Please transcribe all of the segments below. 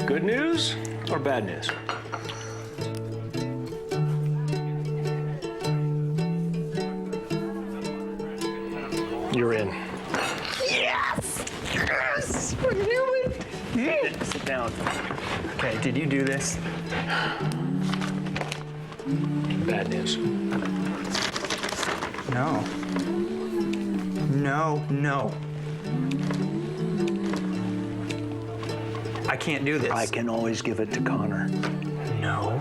Good news or bad news? You're in. Yes! Yes! I knew it! Sit down. Okay, did you do this? Bad news. No. No, no. I can't do this. I can always give it to Connor. No.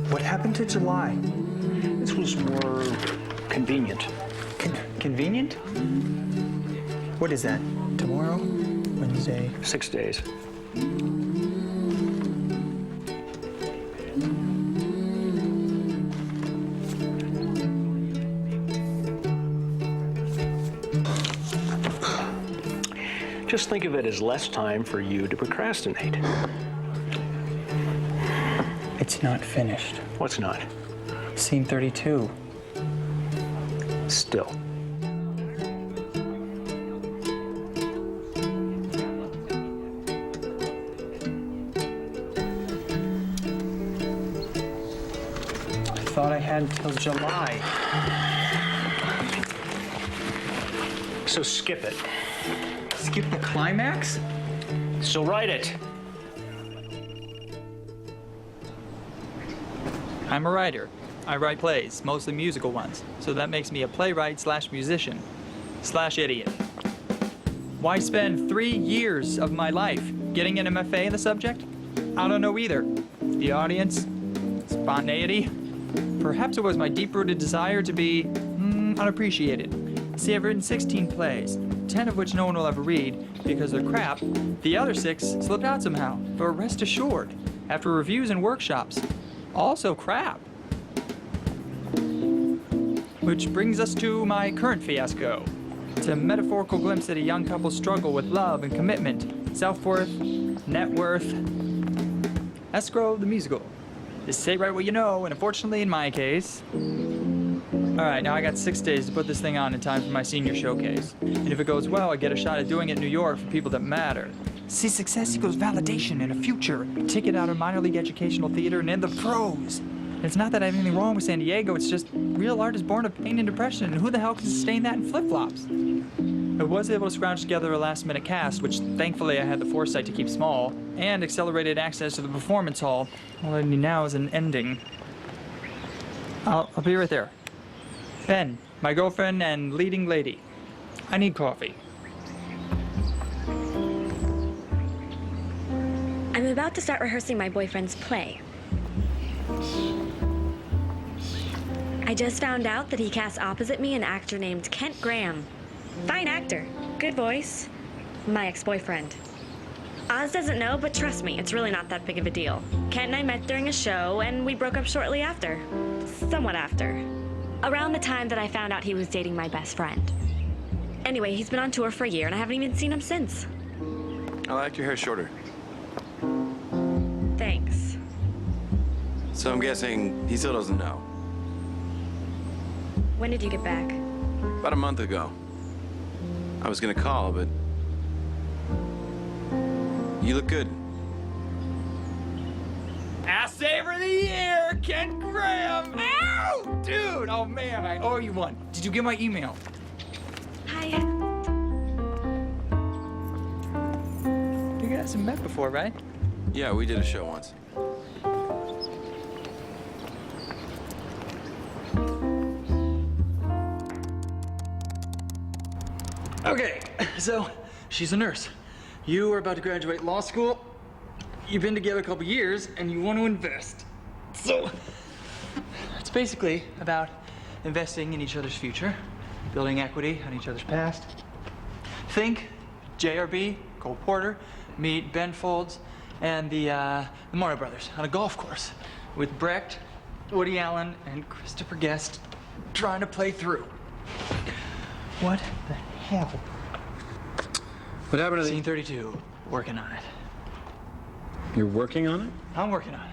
What happened to July? This was more convenient. Convenient? What is that? Tomorrow? Wednesday? 6 days. Just think of it as less time for you to procrastinate. It's not finished. What's not? Scene 32. Still. I thought I had till July. So skip it. Skip the climax? So write it. I'm a writer. I write plays, mostly musical ones, so that makes me a playwright slash musician slash idiot. Why spend 3 years of my life getting an MFA in the subject? I don't know either. The audience? Spontaneity? Perhaps it was my deep-rooted desire to be unappreciated. See, I've written 16 plays, 10 of which no one will ever read because they're crap. The other 6 slipped out somehow, but rest assured, after reviews and workshops, also crap. Which brings us to my current fiasco. It's a metaphorical glimpse at a young couple's struggle with love and commitment, self-worth, net worth. Escrow the Musical. Just say right what you know, and unfortunately in my case. Alright, now I got 6 days to put this thing on in time for my senior showcase. And if it goes well, I get a shot at doing it in New York for people that matter. See, success equals validation and a future, a ticket out of minor league educational theater and in the pros. And it's not that I have anything wrong with San Diego, it's just real art is born of pain and depression, and who the hell can sustain that in flip-flops? I was able to scrounge together a last-minute cast, which thankfully I had the foresight to keep small, and accelerated access to the performance hall. All I need now is an ending. I'll be right there. Ben, my girlfriend and leading lady. I need coffee. I'm about to start rehearsing my boyfriend's play. I just found out that he cast opposite me an actor named Kent Graham. Fine actor, good voice. My ex-boyfriend. Oz doesn't know, but trust me, it's really not that big of a deal. Kent and I met during a show, and we broke up shortly after. Somewhat after. Around the time that I found out he was dating my best friend. Anyway, he's been on tour for a year, and I haven't even seen him since. I liked your hair shorter. Thanks. So I'm guessing he still doesn't know. When did you get back? About a month ago. I was gonna call, but you look good. Ass Saver of the Year, Ken Graham! Ow! Dude, oh man, I owe you one. Did you get my email? Hi. You guys have met before, right? Yeah, we did a show once. Okay, so she's a nurse. You are about to graduate law school. You've been together a couple years and you want to invest. So it's basically about investing in each other's future, building equity on each other's past. Think JRB, Cole Porter, meet Ben Folds, and the Mario Brothers on a golf course with Brecht, Woody Allen, and Christopher Guest trying to play through. What the hell? What happened to Scene 32. Working on it. You're working on it? I'm working on it.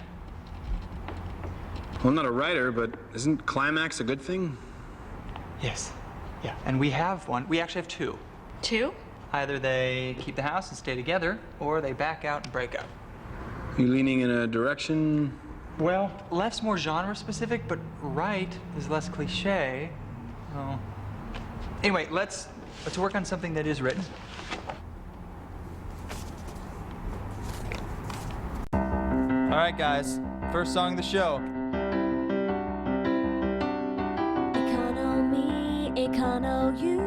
Well, I'm not a writer, but isn't climax a good thing? Yes. Yeah. And we have one. We actually have two. Two? Either they keep the house and stay together, or they back out and break up. You leaning in a direction? Well, left's more genre specific, but right is less cliche. Oh. Anyway, let's work on something that is written. All right, guys. First song of the show. Economy, econo you.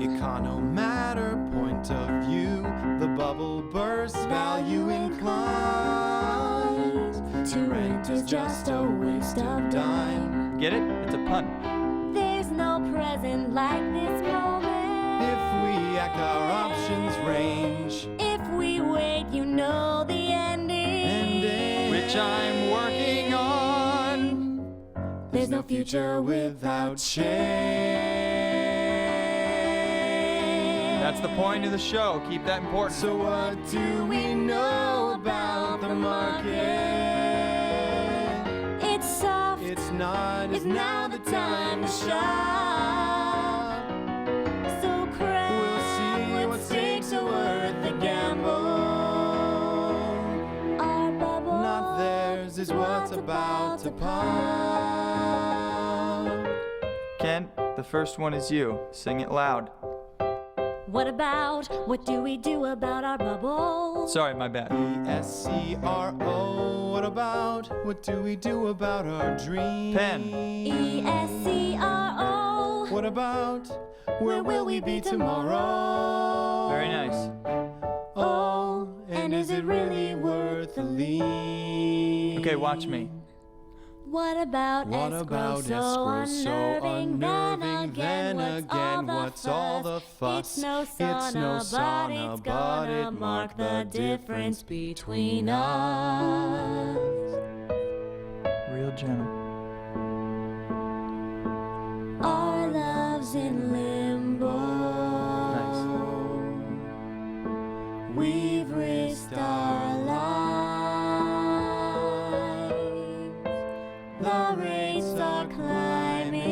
Economatter point of view, the bubble bursts, value inclined. To rent is just a waste of time. Get it? It's a pun. There's no present like this moment. If we act, our options range. If we wait, you know the ending. Which I'm working on. There's no future without change. That's the point of the show. Keep that important. So what do we know about the market? It's soft. It's not. It's now the time to shop. So crack. We'll see what stakes are worth the gamble. Our bubble. Not theirs is what's about to pop. Ken, the first one is you. Sing it loud. What do we do about our bubble? Sorry, my bad. ESCRO. What do we do about our dream? Pen. ESCRO. What about where will we be tomorrow? Very nice. Oh, and is it really worth the leap? Okay, watch me. What about Escrow so unnerving? Then again, what's all the fuss? It's no sauna, but it's gonna mark the difference between us. Real gentle. Our love's in limbo. Nice. We've risked our lives. The rates are climbing.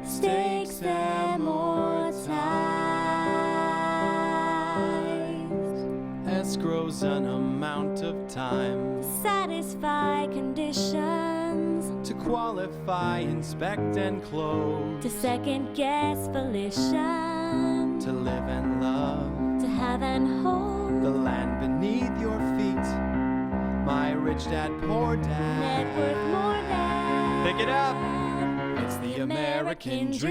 Stakes amortized. Escrow's an amount of time Satisfy conditions. to qualify, inspect, and close. To second guess volition. To live and love To have and hold. the land beneath your feet. My rich dad, poor dad. Net worth more than. Pick it up. It's the American dream.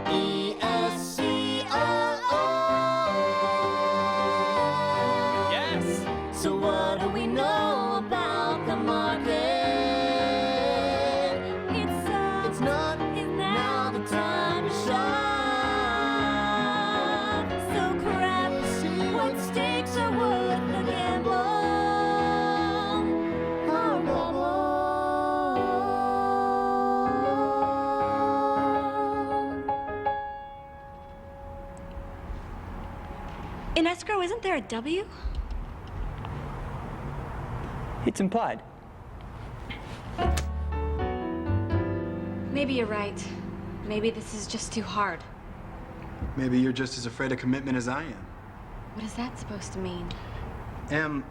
ESCRO. Yes. So what do we know about the market? It's soft. It's not It's now the time to shop. So crap. What stakes are worth the gamble? Our bubble. In escrow, isn't there a W? It's implied. Maybe you're right. Maybe this is just too hard. Maybe you're just as afraid of commitment as I am. What is that supposed to mean? Is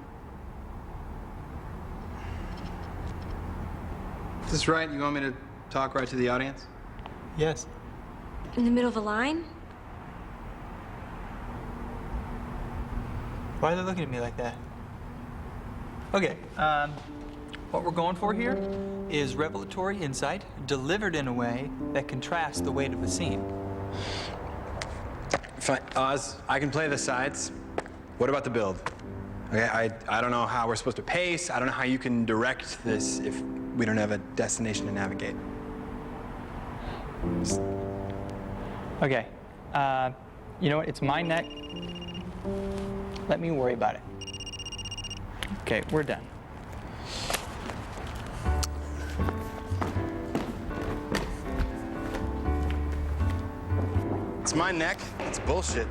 this right? You want me to talk right to the audience? Yes. In the middle of a line? Why are they looking at me like that? Okay, what we're going for here is revelatory insight delivered in a way that contrasts the weight of the scene. Fine. Oz, I can play the sides. What about the build? Okay, I don't know how we're supposed to pace. I don't know how you can direct this if we don't have a destination to navigate. Okay, you know what? It's my neck. Let me worry about it. Okay, we're done. my neck. It's bullshit.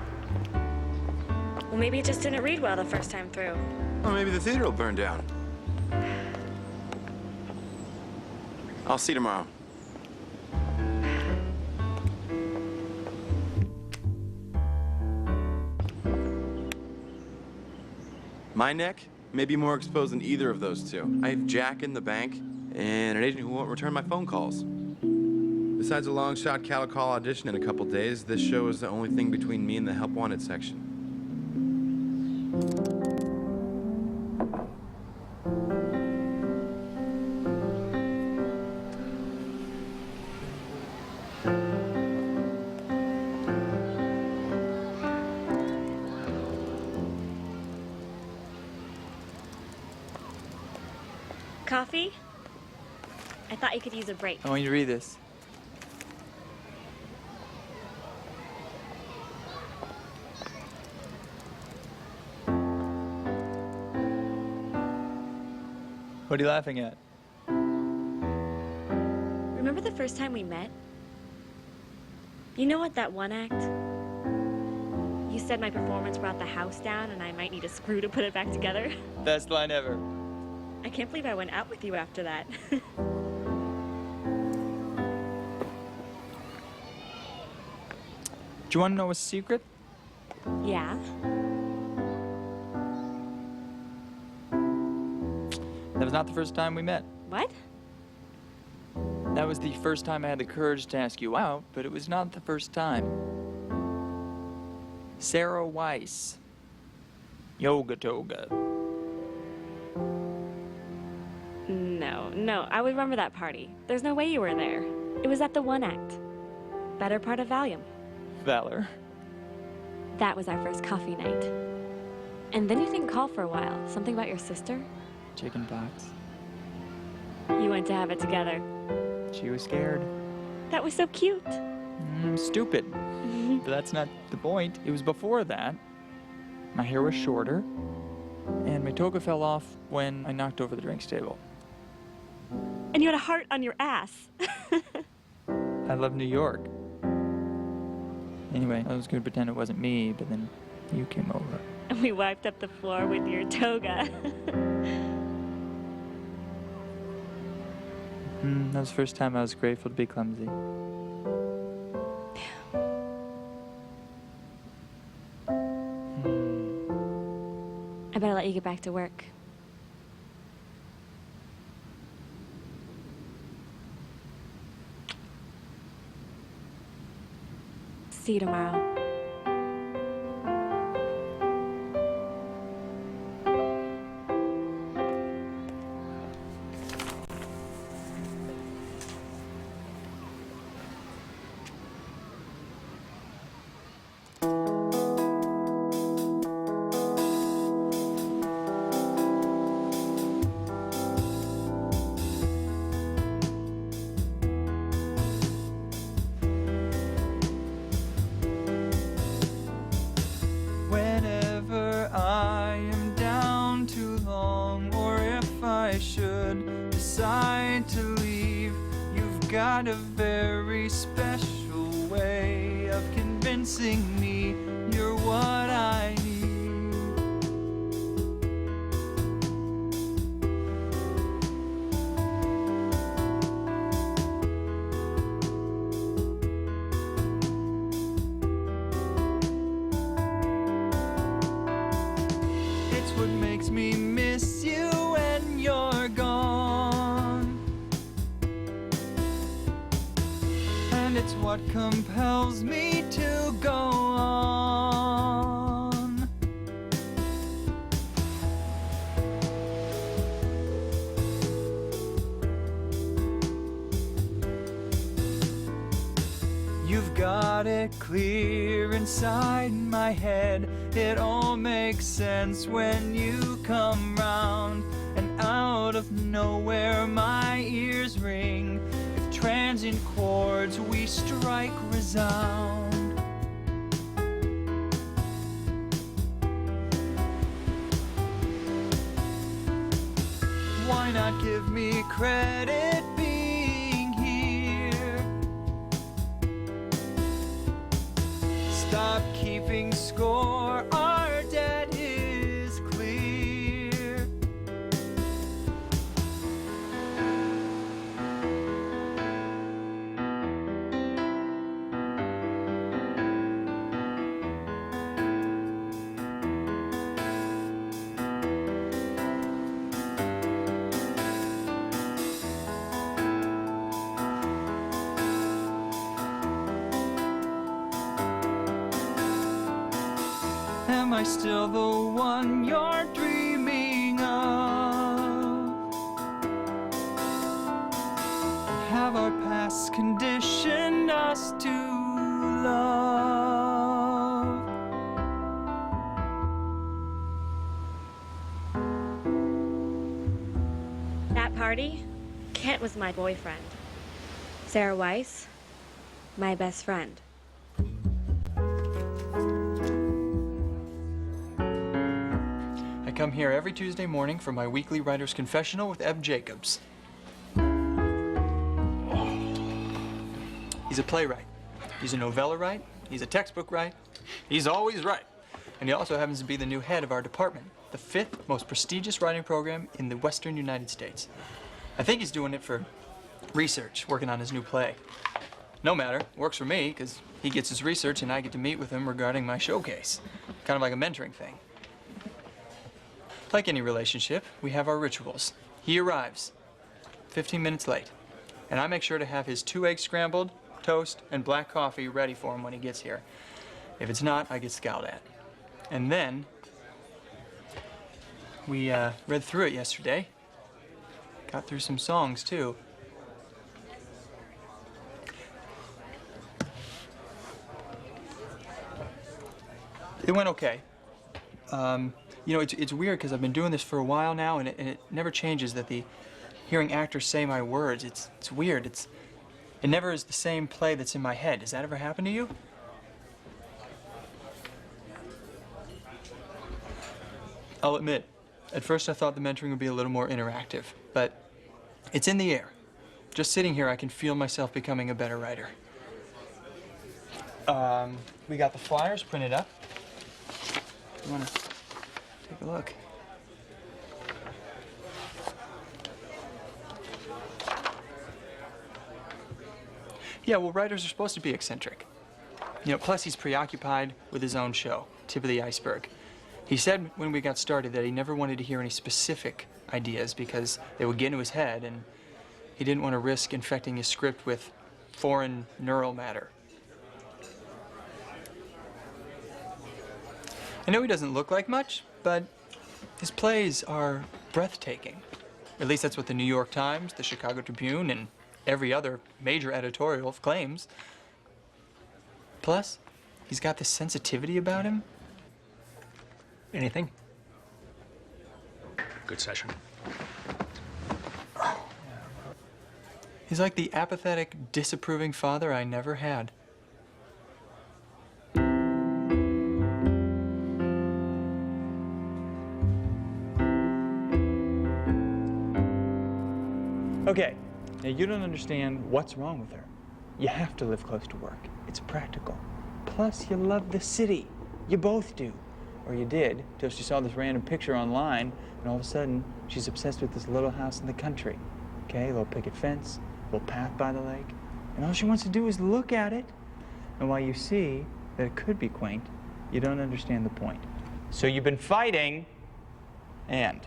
Well, maybe it just didn't read well the first time through. Well, maybe the theater will burn down. I'll see you tomorrow. My neck may be more exposed than either of those two. I have Jack in the bank and an agent who won't return my phone calls. Besides a long-shot cattle call audition in a couple days, this show is the only thing between me and the help wanted section. Coffee? I thought you could use a break. I want you to read this. What are you laughing at? Remember the first time we met? You know what, that one act? You said my performance brought the house down and I might need a screw to put it back together. Best line ever. I can't believe I went out with you after that. Do you want to know a secret? Yeah? That was not the first time we met. What? That was the first time I had the courage to ask you out, but it was not the first time. Sarah Weiss. Yoga toga. No, I would remember that party. There's no way you were there. It was at the one act. Better part of Valium. Valor. That was our first coffee night. And then you didn't call for a while. Something about your sister? Chicken pox. You went to have it together. She was scared. That was so cute. Stupid. But that's not the point. It was before that. My hair was shorter, and my toga fell off when I knocked over the drinks table. And you had a heart on your ass. I love New York. Anyway, I was going to pretend it wasn't me, but then you came over. And we wiped up the floor with your toga. That was the first time I was grateful to be clumsy. I better let you get back to work. See you tomorrow. Whenever I am down too long, or if I should decide to leave, you've got a very special way of convincing me you're what I need. It's what makes me miss you when you're gone. And it's what compels me to go on. You've got it clear inside my head. It all makes sense when you come round. And out of nowhere my ears ring. If transient chords we strike resound. Why not give me credit being here? stop keeping score. Our debt is clear. Am I still the one you're dreaming of? Have our past conditioned us to love? That party, Kent was my boyfriend. Sarah Weiss, my best friend. I come here every Tuesday morning for my weekly writer's confessional with Eb Jacobs. He's a playwright. He's a novella writer. He's a textbook writer. He's always right. And he also happens to be the new head of our department, the 5th most prestigious writing program in the Western United States. I think he's doing it for research, working on his new play. No matter, works for me, because he gets his research and I get to meet with him regarding my showcase. Kind of like a mentoring thing. Like any relationship, we have our rituals. He arrives 15 minutes late, and I make sure to have his 2 eggs scrambled, toast, and black coffee ready for him when he gets here. If it's not, I get scowled at. And then, we read through it yesterday. Got through some songs, too. It went okay. You know, it's weird because I've been doing this for a while now, and it never changes that hearing actors say my words. It's weird. It never is the same play that's in my head. Does that ever happen to you? I'll admit, at first I thought the mentoring would be a little more interactive, but it's in the air. Just sitting here, I can feel myself becoming a better writer. We got the flyers printed up. You wanna take a look? Yeah, well, writers are supposed to be eccentric. You know, plus he's preoccupied with his own show, Tip of the Iceberg. He said when we got started that he never wanted to hear any specific ideas because they would get into his head, and he didn't want to risk infecting his script with foreign neural matter. I know he doesn't look like much, but his plays are breathtaking. At least that's what the New York Times, the Chicago Tribune, and every other major editorial claims. Plus, he's got this sensitivity about him. Anything? Good session. He's like the apathetic, disapproving father I never had. Okay, now you don't understand what's wrong with her. You have to live close to work. It's practical. Plus, you love the city. You both do. Or you did, till she saw this random picture online, and all of a sudden, she's obsessed with this little house in the country. Okay, a little picket fence, a little path by the lake, and all she wants to do is look at it. And while you see that it could be quaint, you don't understand the point. So you've been fighting, and...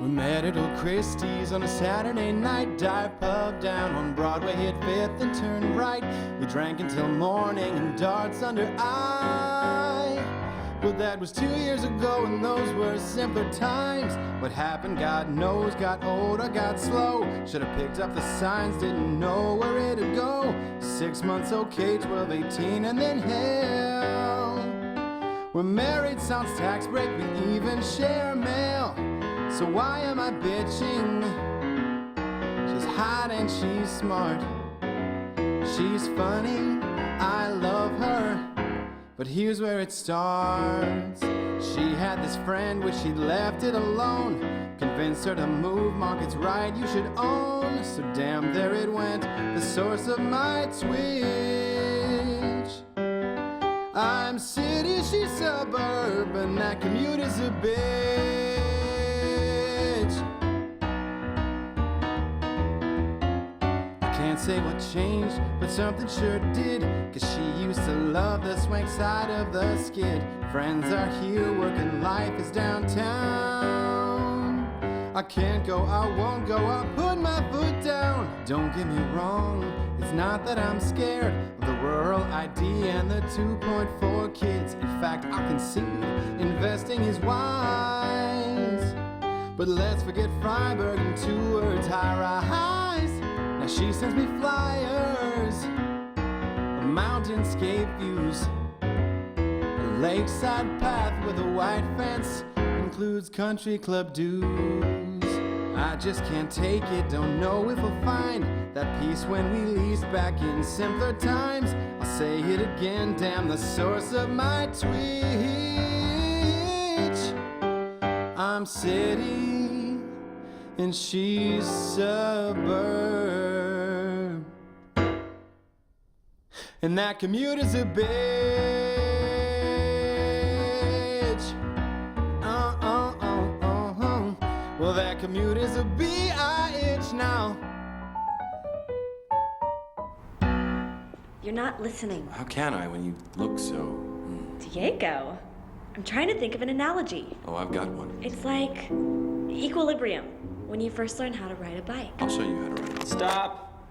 Met at old Christie's on a Saturday night. Dive pub down on Broadway, hit 5th and turned right. We drank until morning and darts under eye. But that was 2 years ago and those were simpler times. What happened, God knows, got old or got slow. Should have picked up the signs, didn't know where it'd go. 6 months okay, 12, 18, and then hell. We're married, sounds tax break, we even share mail. So why am I bitching? She's hot and she's smart. She's funny, I love her. but here's where it starts. She had this friend which she'd left it alone. Convinced her to move, market's right, you should own. So damn, there it went, the source of my twitch. I'm city, she's suburban, that commute is a bitch. I can't say what changed, but something sure did. Cause she used to love the swank side of the skid. Friends are here, working life is downtown. I can't go, I won't go, I'll put my foot down. Don't get me wrong, it's not that I'm scared of the rural ID and the 2.4 kids. In fact, I can see investing is wise. But let's forget Freiburg and 2 words, high-rise. Now she sends me flyers, mountainscape views, a lakeside path with a white fence, includes country club dues. I just can't take it, don't know if I'll find that peace when we least back in simpler times. I'll say it again, damn, the source of my twitch. I'm city and she's suburb, and that commute is a bitch. Well, that commute is a bitch now. You're not listening. How can I when you look so... Diego, I'm trying to think of an analogy. Oh, I've got one. It's like equilibrium, when you first learn how to ride a bike. I'll show you how to ride it. Stop.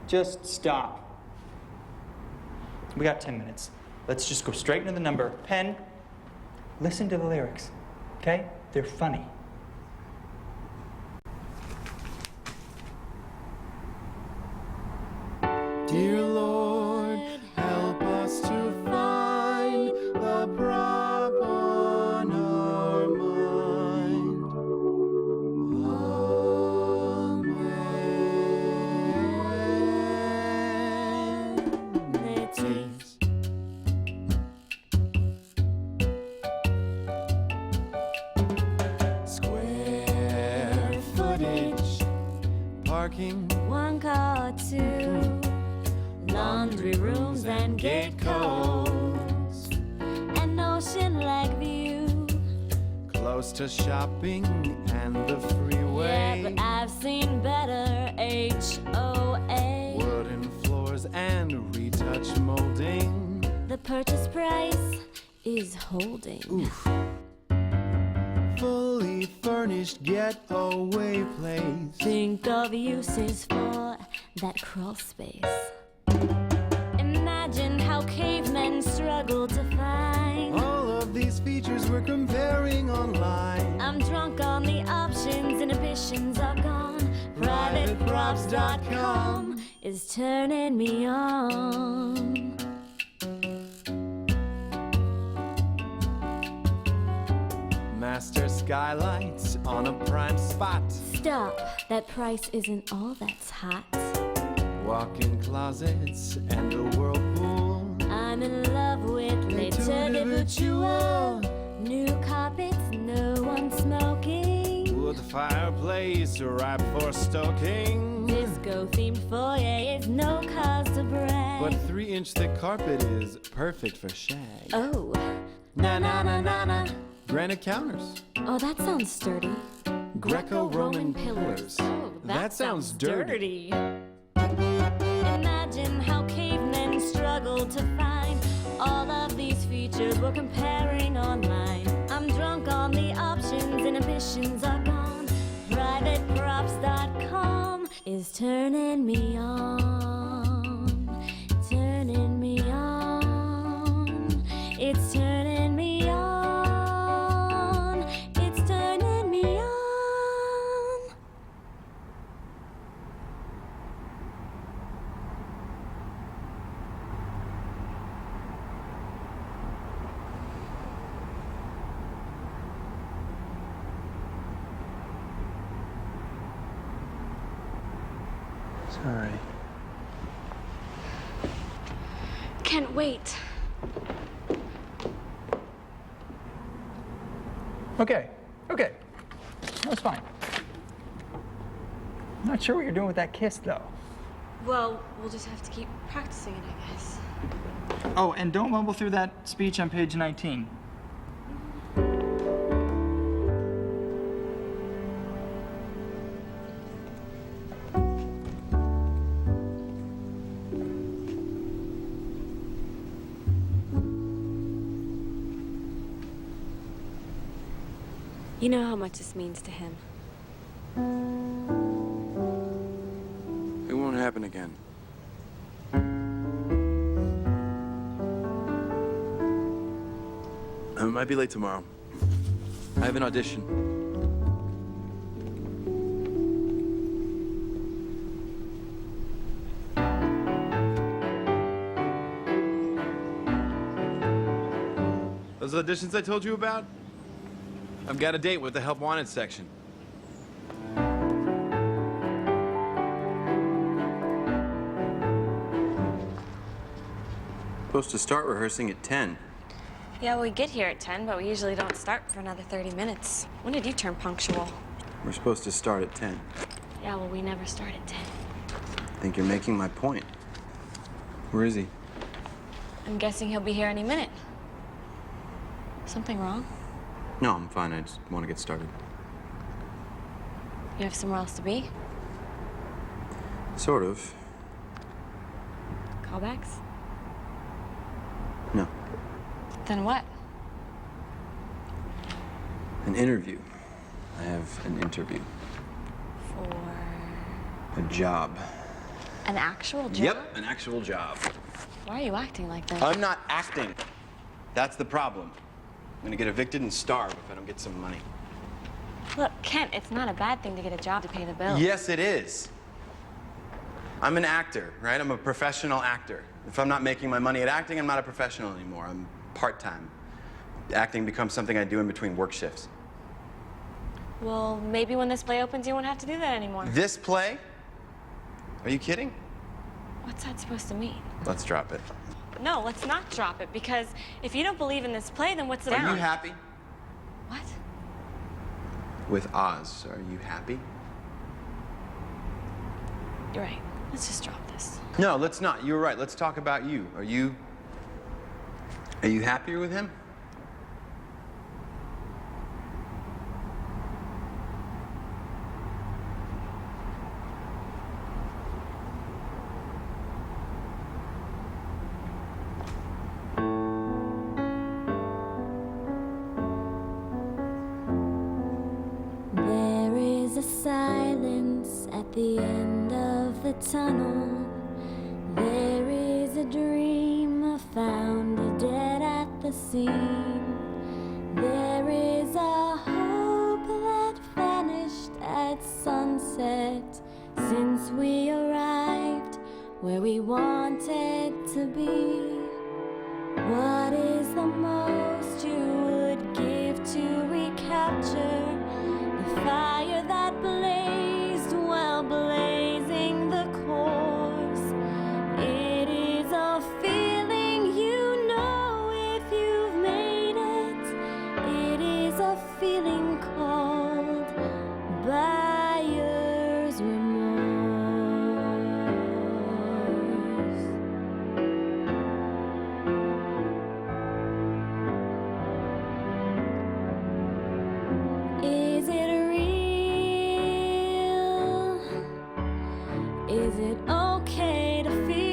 Just stop. We got 10 minutes. Let's just go straight into the number. Pen, listen to the lyrics, okay? They're funny. Dear Lord, help us to find the prop on our mind. Amen. Square footage, parking, 1 car, 2 laundry rooms and gate codes, an ocean-like view. close to shopping and the freeway. Yeah, but I've seen better. HOA. Wooden floors and retouch molding. The purchase price is holding. Oof. Fully furnished getaway place. Think of uses for that crawl space. Imagine how cavemen struggle to find All of these features we're comparing online. I'm drunk on the options, inhibitions are gone. PrivateProps.com is turning me on. Master skylights on a prime spot. Stop, that price isn't all that's hot. Walk-in closets and a whirlpool. I'm in love with l'étude habituelle. New carpets, no one smoking. Wood fireplace ripe for stoking. Disco-themed foyer is no cause to brag. But 3-inch thick carpet is perfect for shag. Oh, Na-na-na-na-na. Granite counters. oh, that sounds sturdy. Greco-Roman pillars. Oh, That sounds dirty. Imagine how cavemen struggle to find all of these features we're comparing online. I'm drunk on the options, inhibitions are gone. PrivateProps.com is turning me on. Turning me on. It's turning me on. It's turning me on. Sorry. Can't wait. Okay, okay. That was fine. I'm not sure what you're doing with that kiss, though. Well, we'll just have to keep practicing it, I guess. Oh, and don't mumble through that speech on page 19. You know how much this means to him. It won't happen again. I might be late tomorrow. I have an audition. Those auditions I told you about? I've got a date with the Help Wanted section. Supposed to start rehearsing at 10. Yeah, we get here at 10, but we usually don't start for another 30 minutes. When did you turn punctual? We're supposed to start at 10. Yeah, well, we never start at 10. I think you're making my point. Where is he? I'm guessing he'll be here any minute. Something wrong? No, I'm fine. I just want to get started. You have somewhere else to be? Sort of. Callbacks? No. Then what? An interview. I have an interview. For A job. an actual job? Yep, an actual job. Why are you acting like that? I'm not acting. That's the problem. I'm gonna get evicted and starve if I don't get some money. Look, Kent, it's not a bad thing to get a job to pay the bills. Yes, it is. I'm an actor, right? I'm a professional actor. If I'm not making my money at acting, I'm not a professional anymore. I'm part-time. Acting becomes something I do in between work shifts. Well, maybe when this play opens, you won't have to do that anymore. This play? Are you kidding? What's that supposed to mean? Let's drop it. No, let's not drop it, because if you don't believe in this play, then what's it about? Are you happy? What? With Oz, are you happy? You're right. Let's just drop this. No, let's not. You were right. Let's talk about you. Are you happier with him? There is a silence at the end of the tunnel. There is a dream found dead at the scene. There is a hope that vanished at sunset since we arrived where we wanted to be. What is the most you would give to recapture the fire that blazed while blazing the course? It is a feeling you know if you've made it. It is a feeling called buyer's remorse. Is it real? Is it okay to feel?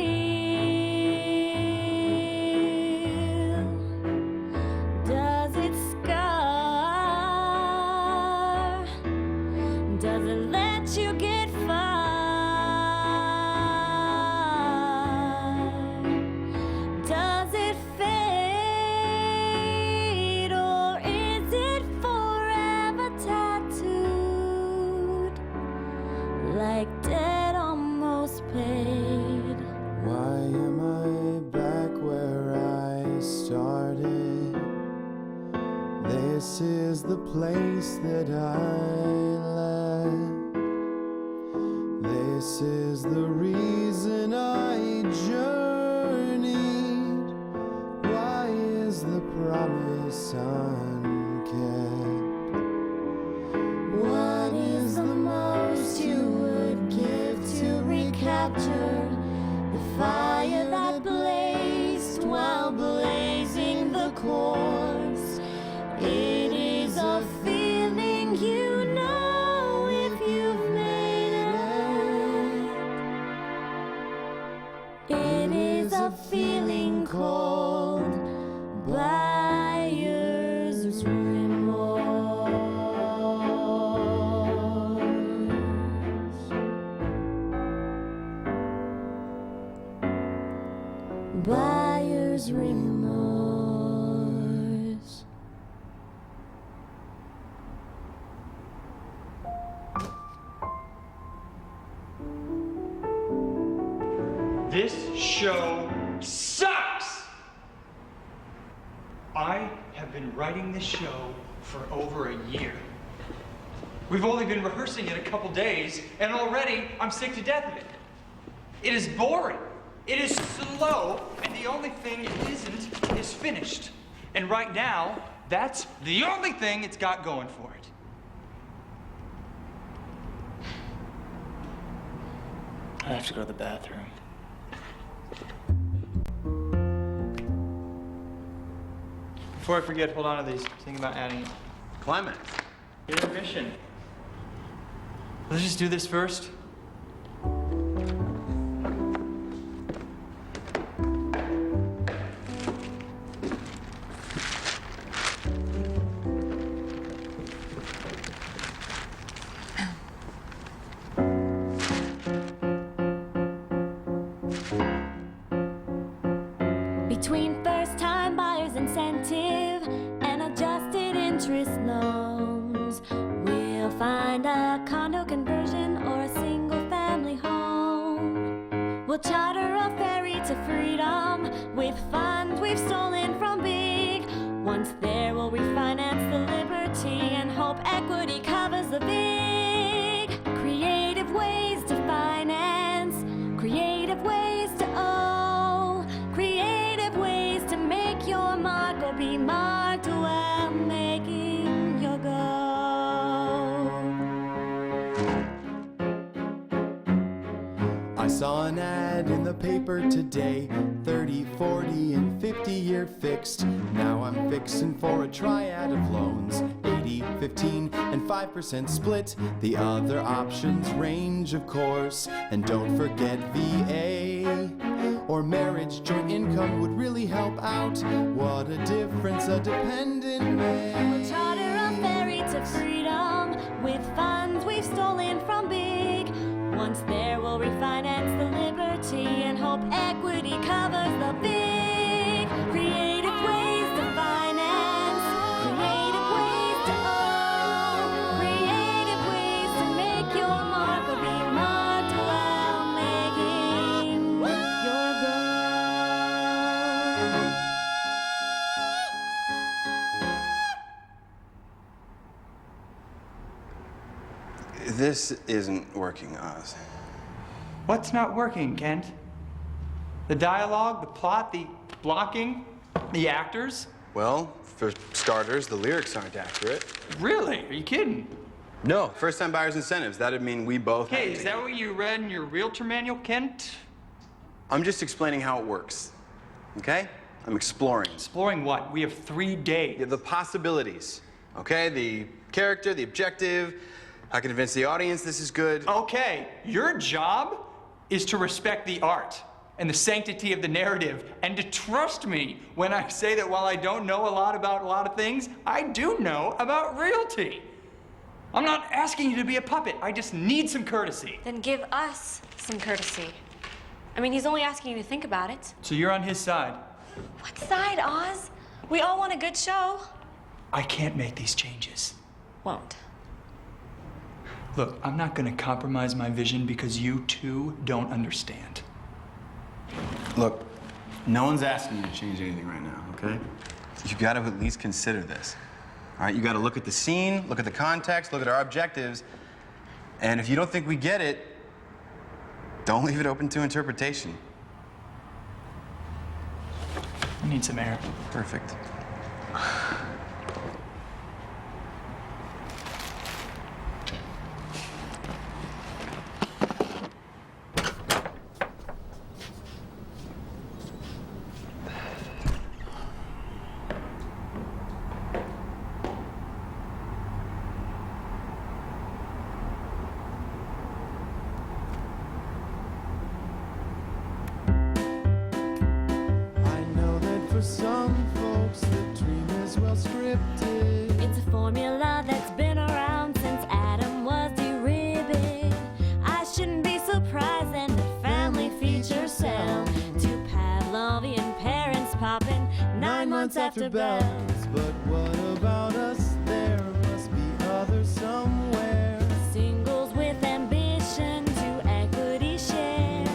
Does it scar? Does it let you get far? Does it fade, or is it forever tattooed like dead almost paid? Why am I back where I started? This is the place that I left. This is the reason I journeyed. Why course. It is a feeling you know if you've made it. It is a feeling called buyer's remorse. Buyer's remorse. This show sucks! I have been writing this show for over a year. We've only been rehearsing it a couple days, and already I'm sick to death of it. It is boring. It is slow, and the only thing it isn't is finished. And right now, that's the only thing it's got going for it. I have to go to the bathroom. Before I forget, hold on to these. Think about adding it. Climax. Intermission. Let's just do this first. Between first-time buyers' incentive and adjusted interest loans, we'll find a condo conversion or a single-family home. We'll charter a ferry to freedom with funds we've stolen from big. Once there, we'll refinance the liberty and hope equity covers the big. Creative ways to finance, creative ways to owe, creative ways to make your mark or be marked while making your go. I saw an ad in the paper today, 30, 40, and 50-year fixed. Now I'm fixing for a triad of loans, 80, 15, and 5% split. The other options range, of course, and don't forget VA. Or marriage, joint income would really help out. What a difference a dependent makes. We'll charter a ferry to freedom with funds we've stolen from big. Once there, we'll refinance the liberty and hope equity covers the big. Creative ways to finance, creative ways to owe, creative ways to make your mark or be marked while making your go. This isn't working, Oz. What's not working, Kent? The dialogue, the plot, the blocking, the actors? Well, for starters, the lyrics aren't accurate. Really? Are you kidding? No, first-time buyers' incentives. That'd mean we both. Okay, is that what you read in your realtor manual, Kent? I'm just explaining how it works. Okay? I'm exploring. Exploring what? We have 3 days. The possibilities. Okay? The character, the objective. I can convince the audience this is good. Okay, your job is to respect the art and the sanctity of the narrative and to trust me when I say that while I don't know a lot about a lot of things, I do know about realty. I'm not asking you to be a puppet. I just need some courtesy. Then give us some courtesy. I mean, he's only asking you to think about it. So you're on his side. What side, Oz? We all want a good show. I can't make these changes. Won't. Look, I'm not gonna compromise my vision because you two don't understand. Look, no one's asking you to change anything right now, okay? You've got to at least consider this. All right, you got to look at the scene, look at the context, look at our objectives. And if you don't think we get it, don't leave it open to interpretation. I need some air. Perfect. some folks, the dream is well scripted. It's a formula that's been around since Adam was de-ribbed. I shouldn't be surprised then that family features sell to Pavlovian parents popping 9 months after bells. But what about us? There must be others somewhere. Singles with ambition to equity share.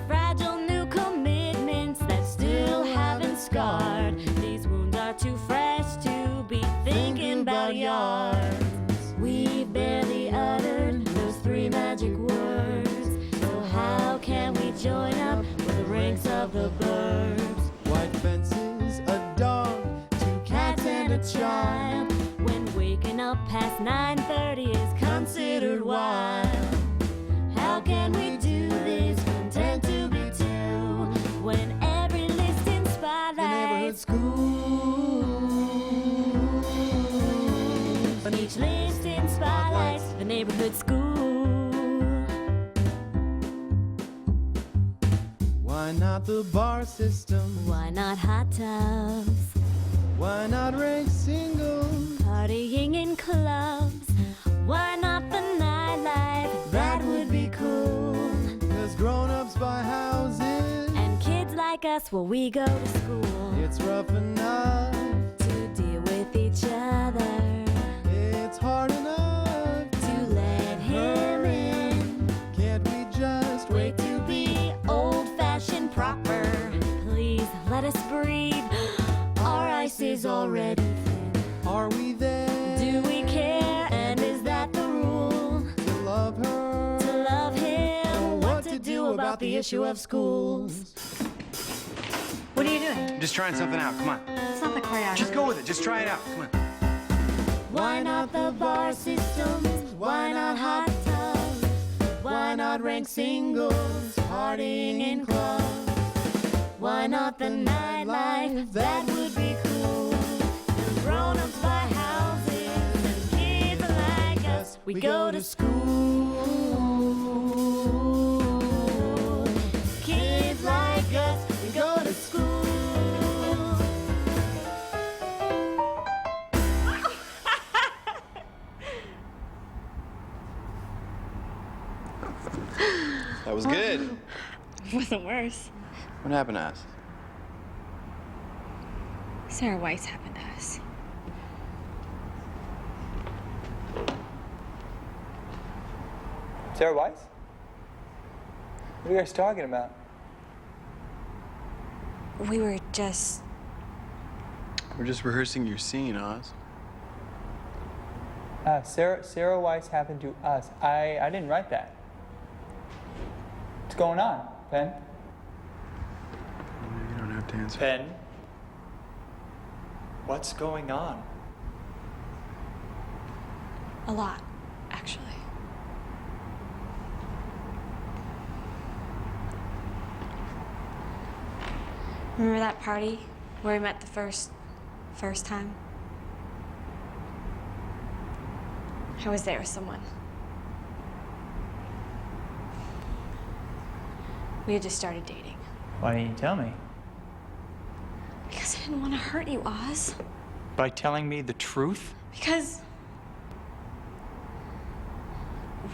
Fragile new commitments that still haven't scarred. These wounds are too fresh to be thinking about yards. We've barely uttered those 3 magic words. So how can we join up with the ranks of the birds? White fences, a dog, 2 cats and a child. When waking up past 9:30 is considered wild. How can we do this, content to be 2, when every listing The neighborhood spotlights school. each listing spotlights the neighborhood school. Why not the bar system? Why not hot tubs? Why not rank singles? Partying in clubs. Why not the nightlife? That would be cool. Cause grown-ups buy houses. And kids like us, well, we go to school It's rough enough. to deal with each other, It's hard enough. to let him in. Can't we just Wait to be old-fashioned proper. Please let us breathe. Our ice is already thin. Are we there? Do we care? And is that the rule? To love her? To love him. What to do about the issue of schools? What are you doing? I'm just trying something out. Come on. It's not the choreography. Just go with it. Just try it out. Come on. Why not the bar systems? Why not hot tubs? Why not rank singles? Partying in clubs? Why not the nightlife? That would be cool. And grown-ups buy houses, and kids like us, we go to school. Kids like us, we go to school. That was good. Wasn't worse. What happened to us? Sarah Weiss happened to us. Sarah Weiss? What are you guys talking about? We were just... We're just rehearsing your scene, Oz. Sarah Weiss happened to us. I didn't write that. What's going on, Ben? You don't have to answer. Ben? What's going on? a lot, actually. Remember that party where we met the first time? I was there with someone. We had just started dating. Why didn't you tell me? Because I didn't want to hurt you, Oz. By telling me the truth? Because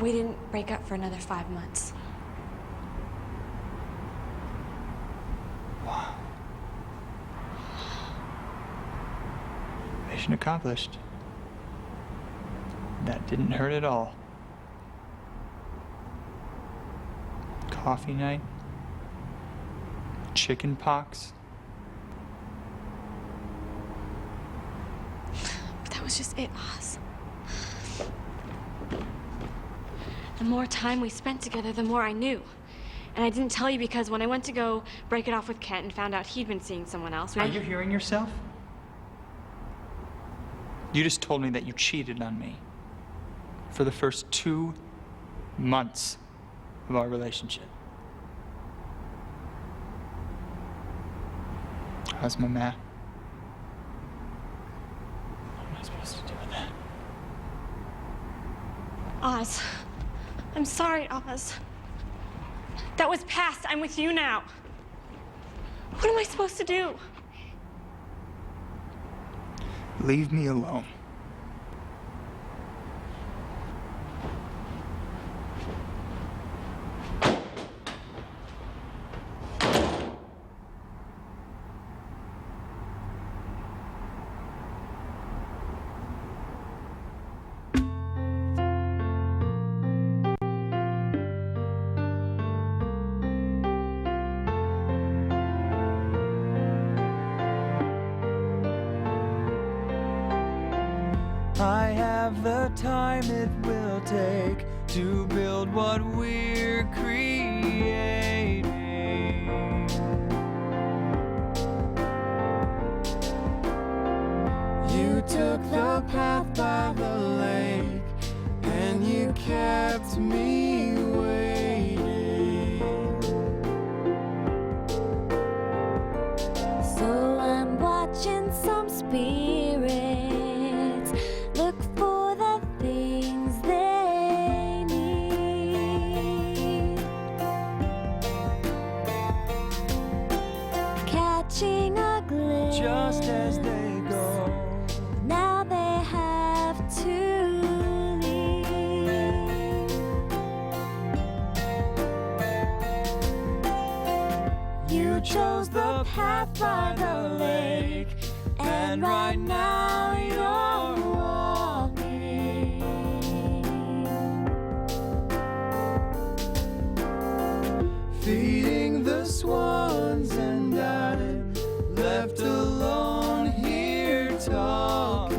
we didn't break up for another 5 months. Wow. Mission accomplished. That didn't hurt at all. Coffee night. Chicken pox. But that was just it, Oz. The more time we spent together, the more I knew. And I didn't tell you because when I went to go break it off with Kent and found out he'd been seeing someone else, Are you hearing yourself? You just told me that you cheated on me for the first 2 months of our relationship. How's my math? What am I supposed to do with that? Oz, I'm sorry, Oz. That was past. I'm with you now. What am I supposed to do? Leave me alone. I have the time it will take to build what we're creating. You took the path by the lake, and you kept me waiting. So I'm watching some spirits look for the things they need. Catching a glimpse Just as they go. now they have to leave. You chose the path by the lake, and right now you're walking. Feeding the swans, and I'm left alone here talking.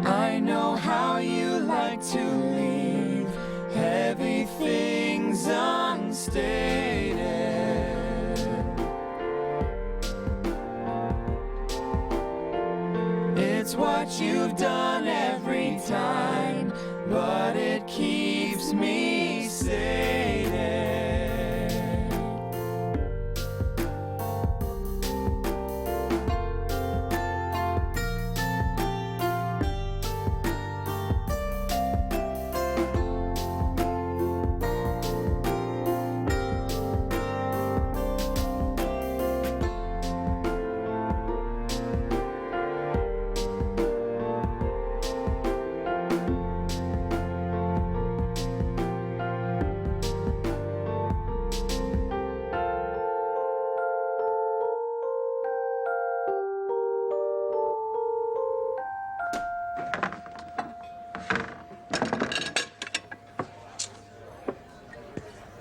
I know how you like to leave heavy things unstated. It's what you've done every time, but it keeps me sated.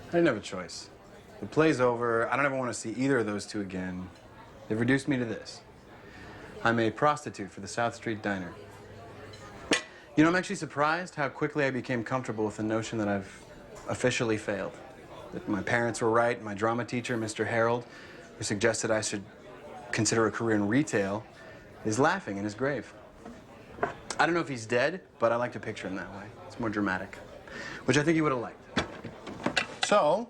I didn't have a choice. The play's over. I don't ever want to see either of those two again. They've reduced me to this. I'm a prostitute for the South Street Diner. You know, I'm actually surprised how quickly I became comfortable with the notion that I've officially failed. That my parents were right, my drama teacher, Mr. Harold, who suggested I should consider a career in retail, is laughing in his grave. I don't know if he's dead, but I like to picture him that way. It's more dramatic, which I think he would have liked. So,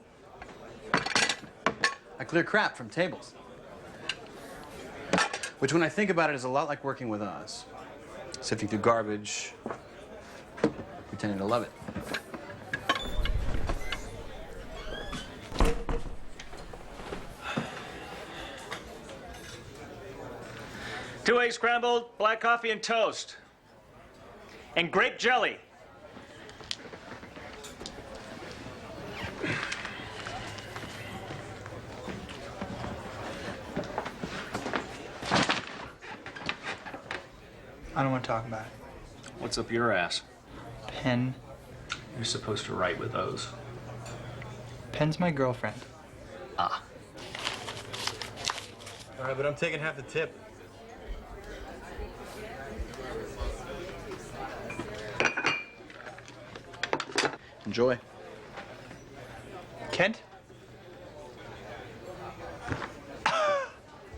I clear crap from tables. Which, when I think about it, is a lot like working with Oz. Sifting through garbage, pretending to love it. 2 eggs scrambled, black coffee and toast. And grape jelly. I don't want to talk about it. What's up your ass? Pen. You're supposed to write with those. Pen's my girlfriend. Ah. All right, but I'm taking half the tip. Enjoy. Kent?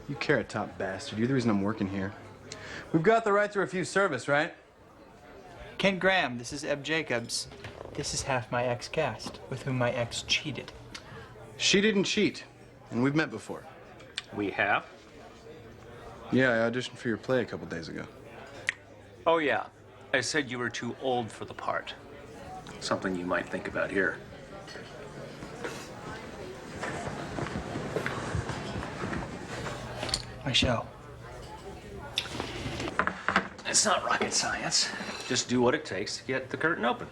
You carrot top bastard. You're the reason I'm working here. We've got the right to refuse service, right? Kent Graham, this is Eb Jacobs. This is half my ex-cast, with whom my ex cheated. She didn't cheat, and we've met before. We have? Yeah, I auditioned for your play a couple days ago. Oh, yeah. I said you were too old for the part. Something you might think about here. My show. It's not rocket science. Just do what it takes to get the curtain open.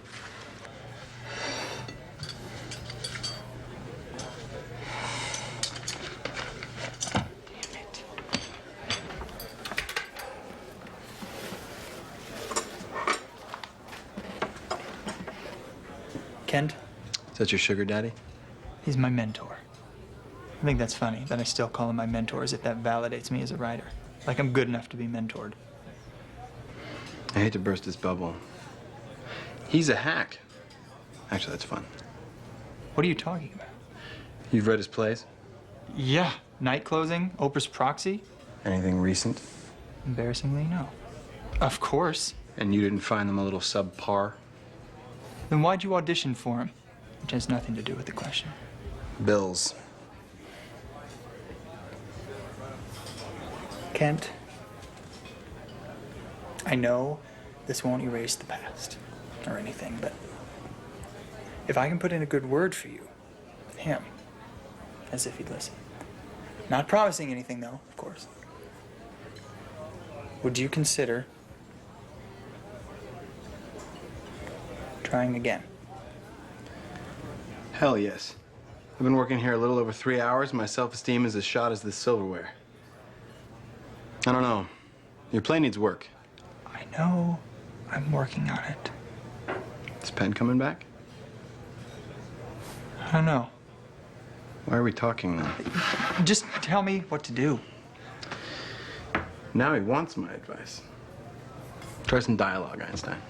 Kent, Is that your sugar daddy? he's my mentor. I think that's funny that I still call him my mentor, as if that validates me as a writer. Like I'm good enough to be mentored. I hate to burst his bubble. He's a hack. Actually, that's fun. What are you talking about? You've read his plays? Yeah. Night Closing, Oprah's Proxy? Anything recent? Embarrassingly, no. Of course. And you didn't find them a little subpar? Then why'd you audition for him? Which has nothing to do with the question. Bills. Kent, I know this won't erase the past or anything, but if I can put in a good word for you with him, as if he'd listen. Not promising anything, though, of course. Would you consider trying again? Hell yes. I've been working here a little over 3 hours. My self-esteem is as shot as this silverware. I don't know. Your play needs work. I know. I'm working on it. Is Penn coming back? I don't know. Why are we talking now? Just tell me what to do. Now he wants my advice. Try some dialogue, Einstein.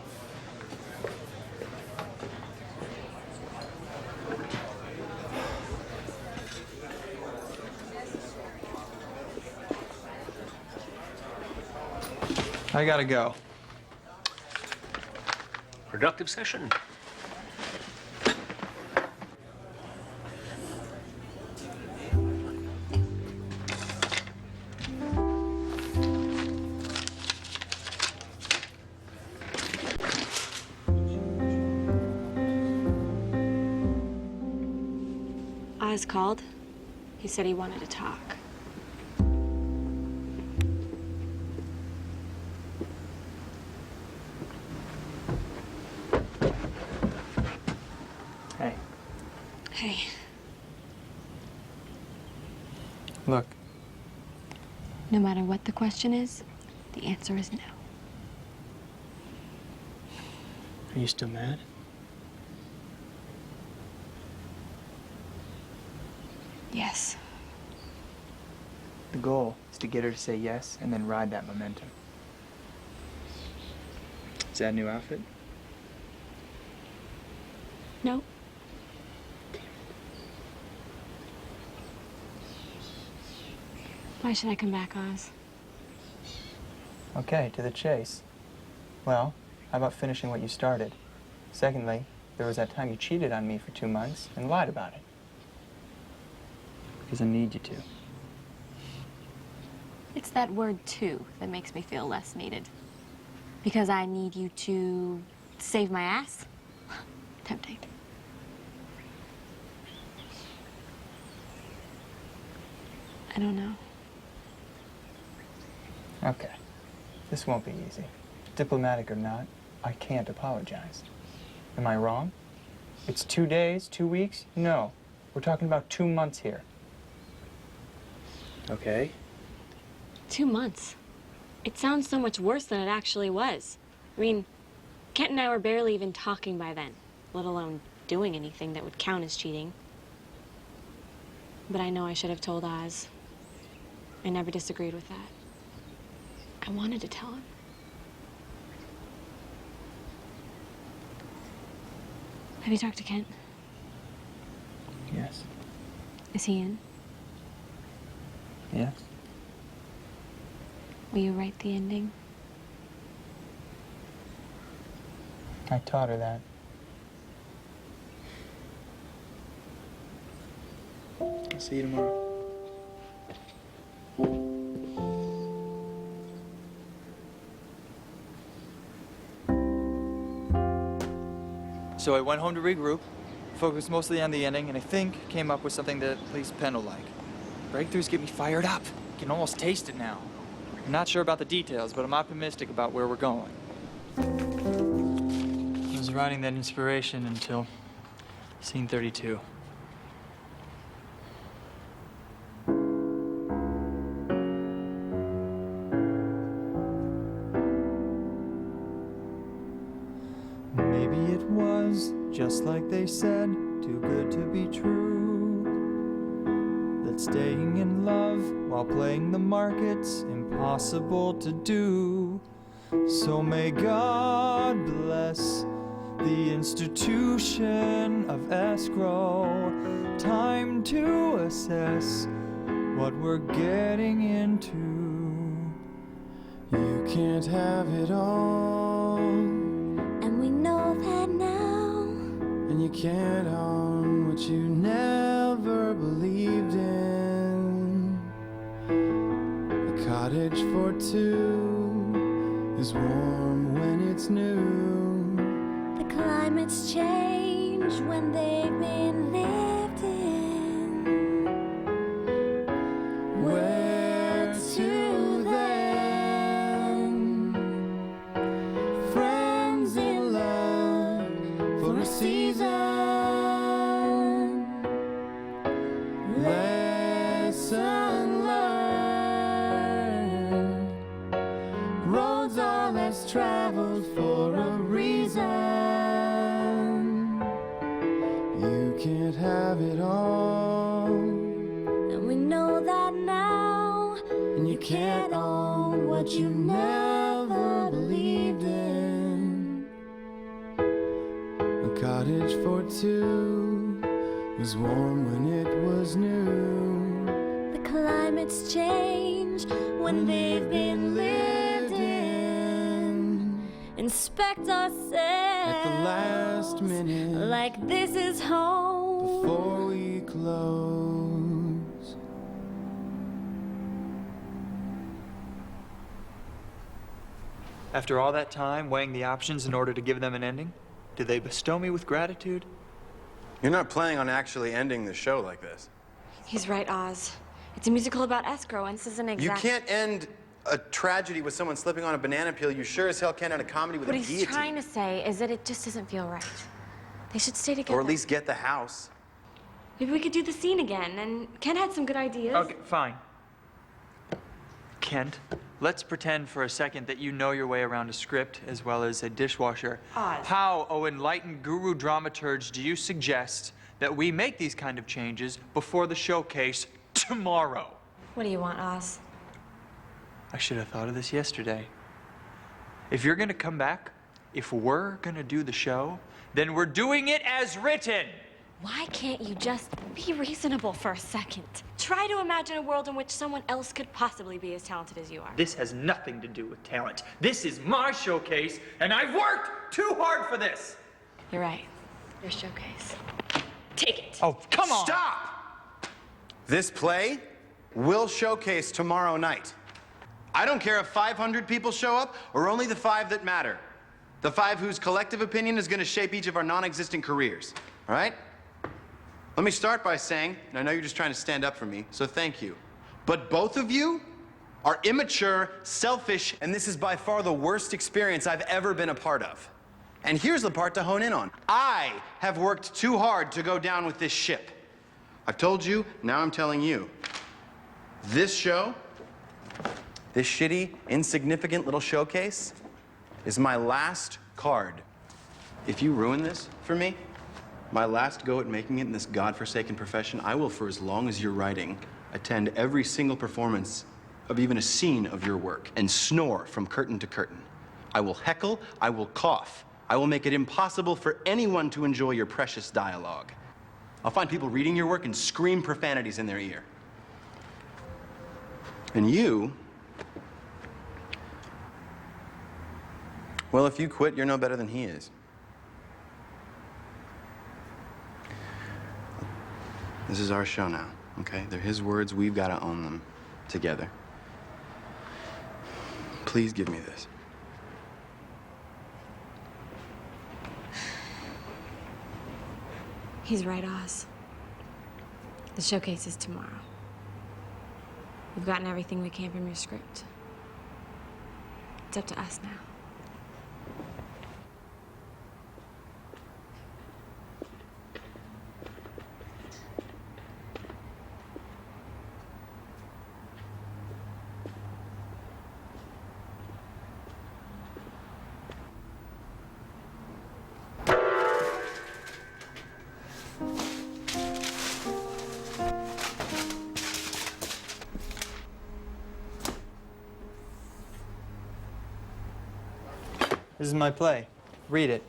I gotta go. Productive session. Oz called. He said he wanted to talk. Hey. Hey. Look, No matter what the question is, the answer is no. are you still mad? Yes. The goal is to get her to say yes and then ride that momentum. Is that a new outfit? No. Why should I come back, Oz? Okay, to the chase. Well, how about finishing what you started? Secondly, there was that time you cheated on me for 2 months and lied about it. Because I need you to. It's that word "to" that makes me feel less needed. Because I need you to save my ass? Tempting. I don't know. Okay. This won't be easy. Diplomatic or not, I can't apologize. Am I wrong? It's 2 days, 2 weeks? No. We're talking about 2 months here. Okay? 2 months. It sounds so much worse than it actually was. I mean, Kent and I were barely even talking by then, let alone doing anything that would count as cheating. But I know I should have told Oz. I never disagreed with that. I wanted to tell him. Have you talked to Kent? Yes. Is he in? Yes. Will you write the ending? I taught her that. I'll see you tomorrow. So I went home to regroup, focused mostly on the ending, and I think came up with something that at least Penn will like. Breakthroughs get me fired up. I can almost taste it now. I'm not sure about the details, but I'm optimistic about where we're going. I was writing that inspiration until scene 32. Maybe it was just like they said, too good to be true. That staying in love while playing the market's impossible to do. So may God bless the institution of escrow. Time to assess what we're getting into. You can't have it all, And we know that now. and you can't own what you never believed in. A cottage for two is warm when it's new. The climates change when they've been lived in. Where to then? Friends in love for a season. Lesson learned. Roads are less traveled for a reason. You can't have it all, And we know that now. and you can't own what you never believed in. A cottage for two was warm when it was new. The climates change when they've been lived in. Inspect ourselves At the last minute, like this is home. before we close. After all that time weighing the options in order to give them an ending, do they bestow me with gratitude? You're not planning on actually ending the show like this. He's right, Oz. It's a musical about escrow, and this isn't You exact. can't end a tragedy with someone slipping on a banana peel. You sure as hell can't end a comedy with What a he's guillotine. trying to say is that it just doesn't feel right. They should stay together. Or at least get the house. Maybe we could do the scene again, and Ken had some good ideas. Okay, fine. Kent, let's pretend for a second that you know your way around a script as well as a dishwasher. Oz. How, oh enlightened guru dramaturge, do you suggest that we make these kind of changes before the showcase tomorrow? What do you want, Oz? I should have thought of this yesterday. If you're gonna come back, if we're gonna do the show, then we're doing it as written. Why can't you just be reasonable for a second? Try to imagine a world in which someone else could possibly be as talented as you are. This has nothing to do with talent. This is my showcase, and I've worked too hard for this. You're right. Your showcase. Take it. Oh, come on. Stop! This play will showcase tomorrow night. I don't care if 500 people show up or only the 5 that matter. The 5 whose collective opinion is going to shape each of our non-existent careers. All right? Let me start by saying, and I know you're just trying to stand up for me, so thank you. But both of you are immature, selfish, and this is by far the worst experience I've ever been a part of. And here's the part to hone in on. I have worked too hard to go down with this ship. I've told you, now I'm telling you. This show, this shitty, insignificant little showcase, is my last card. If you ruin this for me, my last go at making it in this godforsaken profession, I will, for as long as you're writing, attend every single performance of even a scene of your work and snore from curtain to curtain. I will heckle, I will cough. I will make it impossible for anyone to enjoy your precious dialogue. I'll find people reading your work and scream profanities in their ear. And you, well, if you quit, you're no better than he is. This is our show now, okay? They're his words. We've got to own them together. Please give me this. He's right, Oz. The showcase is tomorrow. We've gotten everything we can from your script. It's up to us now. This is my play. Read it.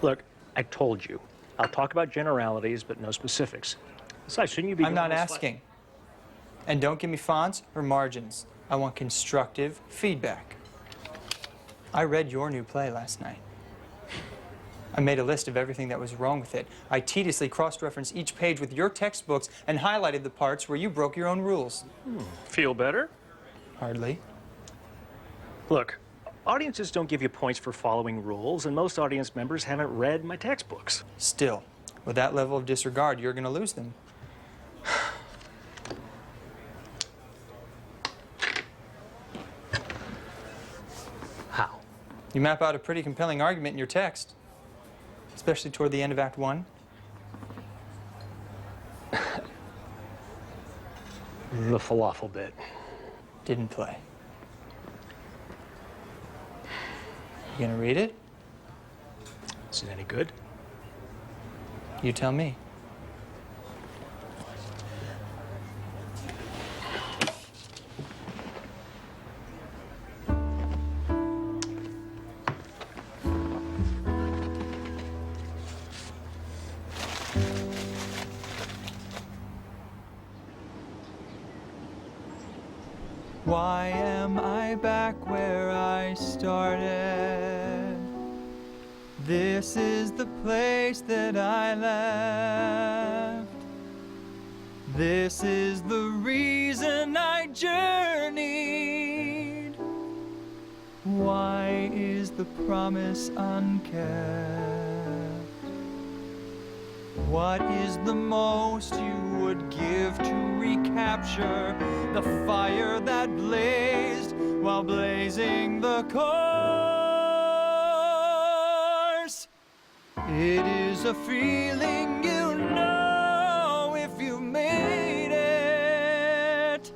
Look, I told you. I'll talk about generalities, but no specifics. Besides, shouldn't you be... I'm not asking. And don't give me fonts or margins. I want constructive feedback. I read your new play last night. I made a list of everything that was wrong with it. I tediously cross-referenced each page with your textbooks and highlighted the parts where you broke your own rules. Feel better? Hardly. Look, audiences don't give you points for following rules, and most audience members haven't read my textbooks. Still, with that level of disregard, you're going to lose them. How? You map out a pretty compelling argument in your text, especially toward the end of Act 1. The falafel bit. Didn't play. You gonna read it? Is it any good? You tell me. Why am I back where I started? This is the place that I left. This is the reason I journeyed. Why is the promise unkept? What is the most you would give to recapture the fire that blazed while blazing the course? It is a feeling you know if you made it.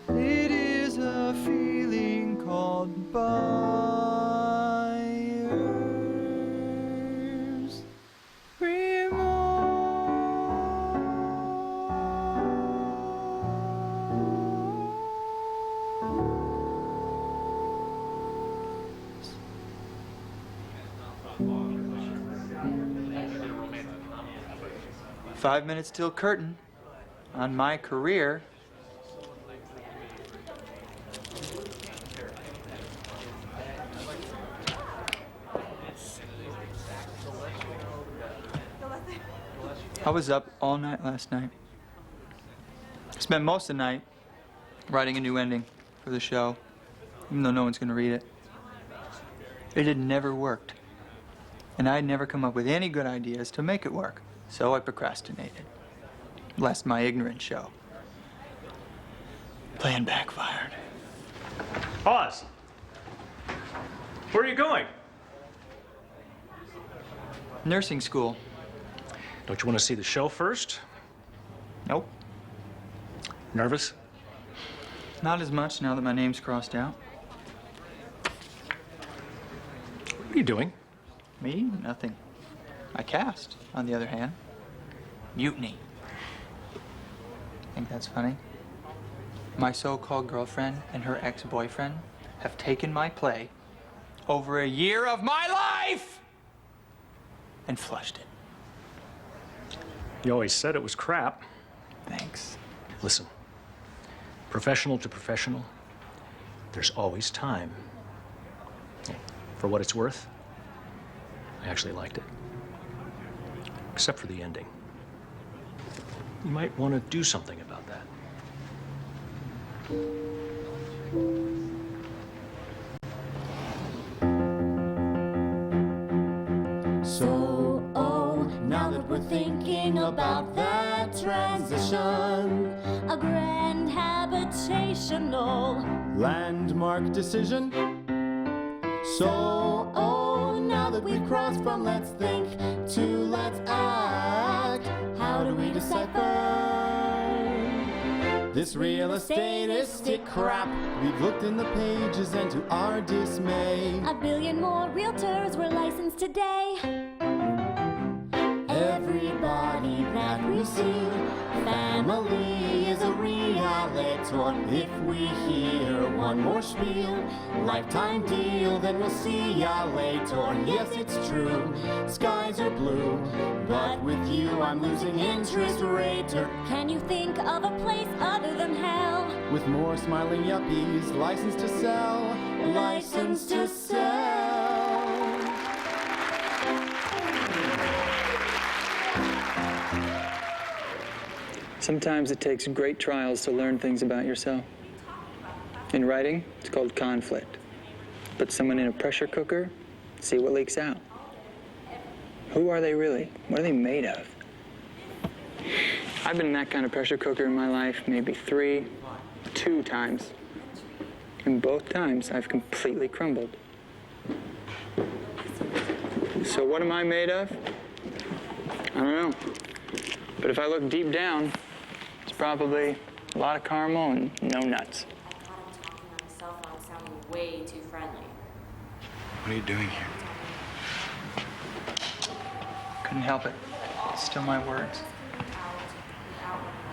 It is a feeling called buyer's remorse. Five minutes till curtain on my career. I was up all night last night. Spent most of the night writing a new ending for the show, even though no one's gonna read it. It had never worked, and I had never come up with any good ideas to make it work. So I procrastinated, lest my ignorance show. Plan backfired. Oz! Where are you going? Nursing school. Don't you want to see the show first? Nope. Nervous? Not as much now that my name's crossed out. What are you doing? Me? Nothing. My cast, on the other hand. Mutiny. Think that's funny? My so-called girlfriend and her ex-boyfriend have taken my play over a year of my life and flushed it. You always said it was crap. Thanks. Listen, professional to professional, there's always time. For what it's worth, I actually liked it. Except for the ending. You might want to do something about that. So, now that we're thinking about that transition, A grand habitational. landmark decision. So, now that we've crossed from let's think to let's act, how do we decipher this real estatistic crap? We've looked in the pages and to our dismay, A billion more realtors were licensed today. everybody that we see, family is a realtor. If we hear one more spiel, lifetime deal, then we'll see ya later. Yes, it's true, skies are blue, but with you I'm losing interest rater. Can you think of a place other than hell? With more smiling yuppies, license to sell, license to sell. Sometimes it takes great trials to learn things about yourself. In writing, it's called conflict. Put someone in a pressure cooker, see what leaks out. Who are they really? What are they made of? I've been in that kind of pressure cooker in my life maybe two times. And both times I've completely crumbled. So what am I made of? I don't know. But if I look deep down, it's probably a lot of caramel and no nuts. I caught him talking on his cell phone, sounding way too friendly. What are you doing here? Couldn't help it. Still my words.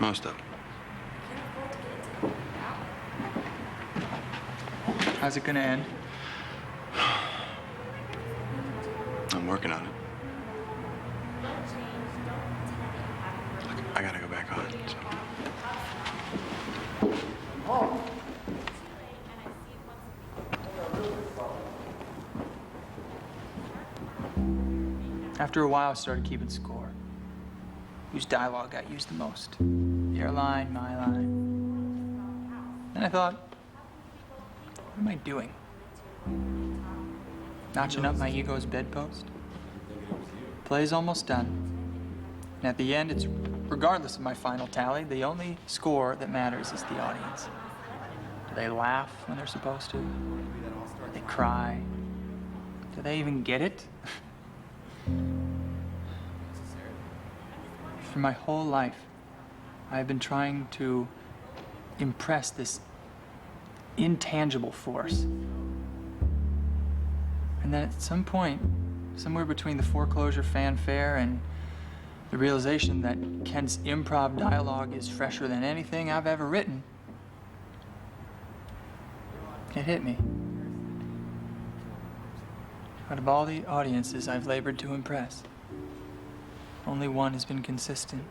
Most of them. How's it gonna end? I'm working on it. Look, I gotta go back on, so. After a while, I started keeping score. Whose dialogue got used the most? Your line, my line. Then I thought, what am I doing? Notching up my ego's bedpost? Play's almost done. And at the end, it's regardless of my final tally, the only score that matters is the audience. Do they laugh when they're supposed to? Do they cry? Do they even get it? For my whole life, I've been trying to impress this intangible force. And then at some point, somewhere between the foreclosure fanfare and the realization that Kent's improv dialogue is fresher than anything I've ever written, it hit me. Out of all the audiences I've labored to impress, only one has been consistent.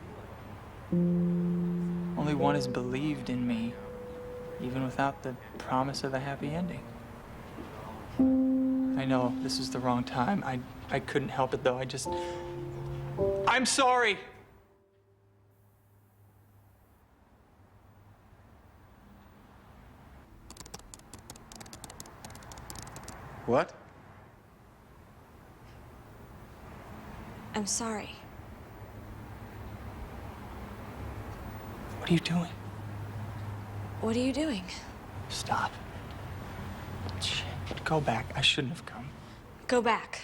Only one has believed in me, even without the promise of a happy ending. I know this is the wrong time. I couldn't help it, though. I'm sorry! What? I'm sorry. What are you doing? What are you doing? Stop. Shit. Go back. I shouldn't have come. Go back.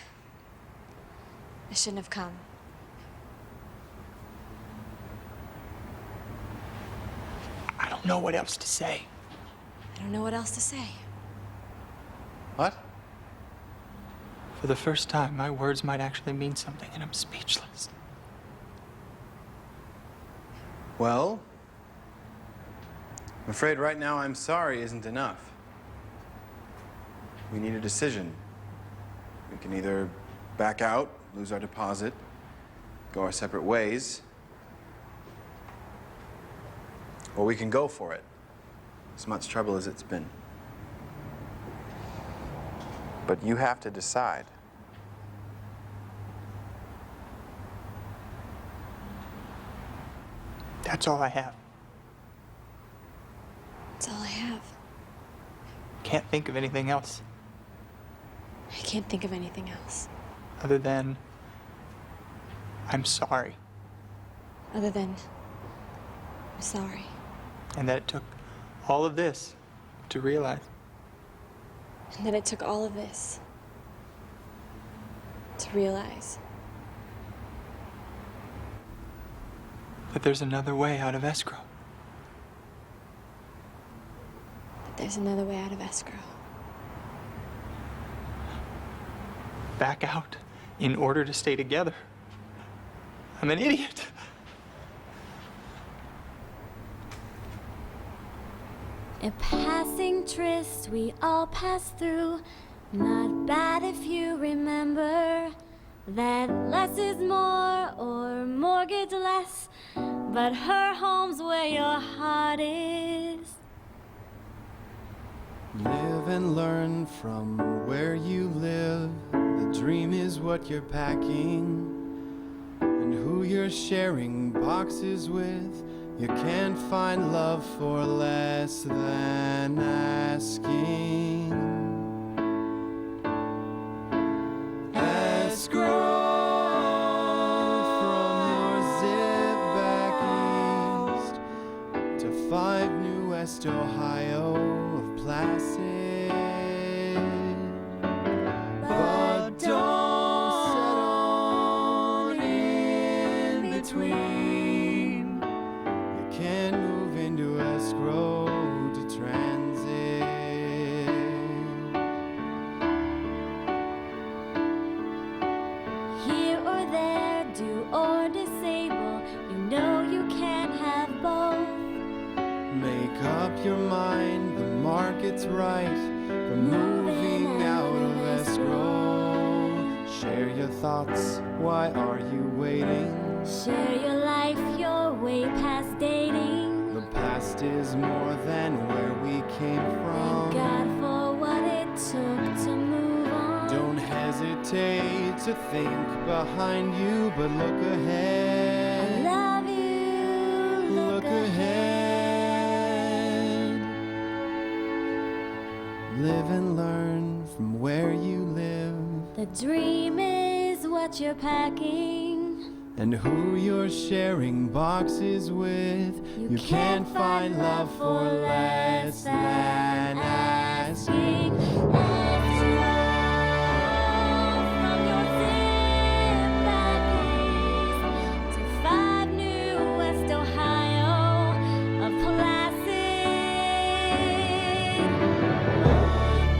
I shouldn't have come. I don't know what else to say. I don't know what else to say. What? For the first time, my words might actually mean something, and I'm speechless. Well, I'm afraid right now I'm sorry isn't enough. We need a decision. We can either back out, lose our deposit, go our separate ways, or we can go for it. As much trouble as it's been. But you have to decide. That's all I have. That's all I have. Can't think of anything else I can't think of anything else. other than I'm sorry. Other than, I'm sorry. And that it took all of this to realize. And that it took all of this to realize That there's another way out of escrow. that there's another way out of escrow. Back out in order to stay together. I'm an idiot. A passing tryst we all pass through. Not bad if you remember that less is more or mortgage less. But her home's where your heart is. Live and learn from where you live. The dream is what you're packing and who you're sharing boxes with. You can't find love for less than asking. Escrow from your zip back east to 5 New West Ohio of Placid. But don't settle in between. You can't move into escrow to transit. Here or there, do or disable. You know you can't have both. Make up your mind, the market's right. We're moving out of escrow. Share your thoughts, why are you waiting? Share your life, you're way past dating. The past is more than where we came Thank from. God for what it took to move on. Don't hesitate to think behind you, but look I ahead. love you. Look ahead. Live and learn from where you live The dream is what you're packing. and who you're sharing boxes with. You can't find love for less than asking. From your zip back east to 5 New West Ohio of Placid.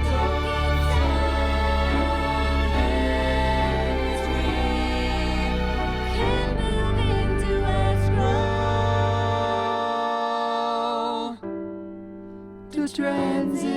Don't get can't move into escrow To transit.